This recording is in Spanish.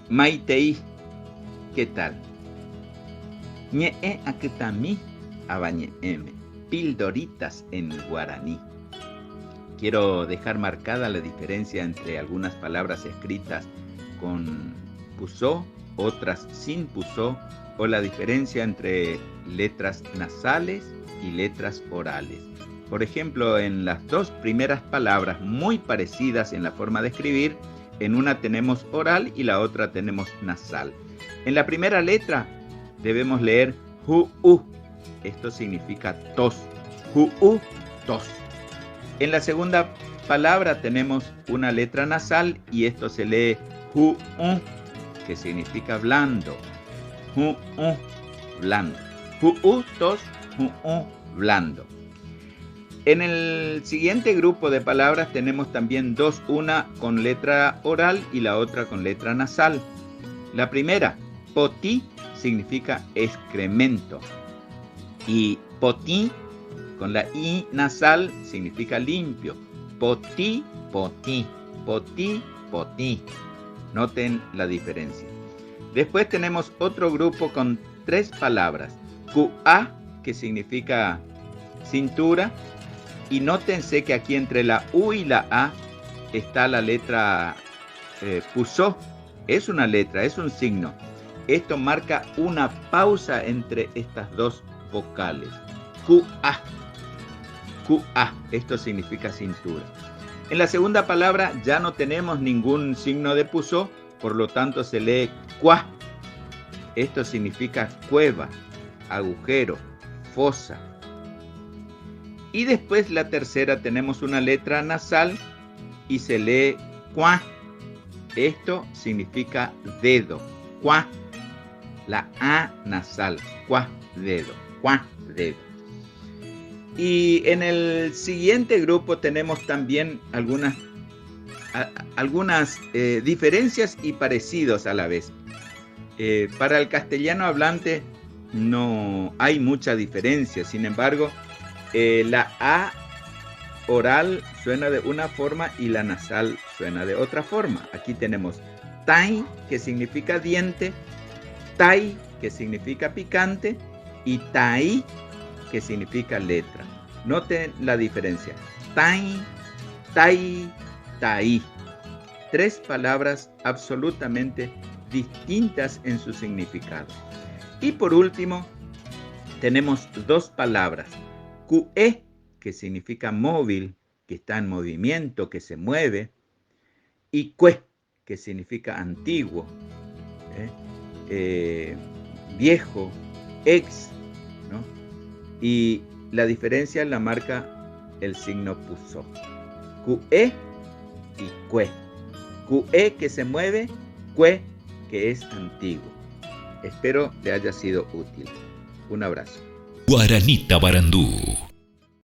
Maitei, ¿qué tal? Ñe'e akutami abañe'eme. Pildoritas en guaraní. Quiero dejar marcada la diferencia entre algunas palabras escritas con pusó, otras sin pusó, o la diferencia entre letras nasales y letras orales. Por ejemplo, en las dos primeras palabras muy parecidas en la forma de escribir, en una tenemos oral y la otra tenemos nasal. En la primera letra debemos leer hu-u. Esto significa tos. Hu-u, tos. En la segunda palabra tenemos una letra nasal y esto se lee hu-u, que significa blando. Hu-u, blando. Hu-u, tos, hu-u, blando. En el siguiente grupo de palabras tenemos también dos, una con letra oral y la otra con letra nasal. La primera, potí, significa excremento. Y potí, con la i nasal, significa limpio. Potí, potí, potí, potí. Noten la diferencia. Después tenemos otro grupo con tres palabras. Cuá, que significa cintura. Y nótense que aquí entre la U y la A está la letra pusó. Es una letra, es un signo. Esto marca una pausa entre estas dos vocales. Cuá. Cuá. Esto significa cintura. En la segunda palabra ya no tenemos ningún signo de pusó, por lo tanto se lee cuá. Esto significa cueva, agujero, fosa. Y después la tercera tenemos una letra nasal y se lee cuá. Esto significa dedo, cuá. La A nasal, cuá, dedo, cuá, dedo. Y en el siguiente grupo tenemos también algunas diferencias y parecidos a la vez. Para el castellano hablante no hay mucha diferencia, sin embargo, la A oral suena de una forma y la nasal suena de otra forma. Aquí tenemos tai, que significa diente, tai, que significa picante, y tai, que significa letra. Noten la diferencia. Tai, tai, tai. Tres palabras absolutamente distintas en su significado. Y por último, tenemos dos palabras. Cué, que significa móvil, que está en movimiento, que se mueve, y cue, que significa antiguo, viejo, ex, ¿no? Y la diferencia la marca el signo pusó. Cué y cue. Cué, que se mueve, cue, que es antiguo. Espero le haya sido útil. Un abrazo. Guaranita Barandú.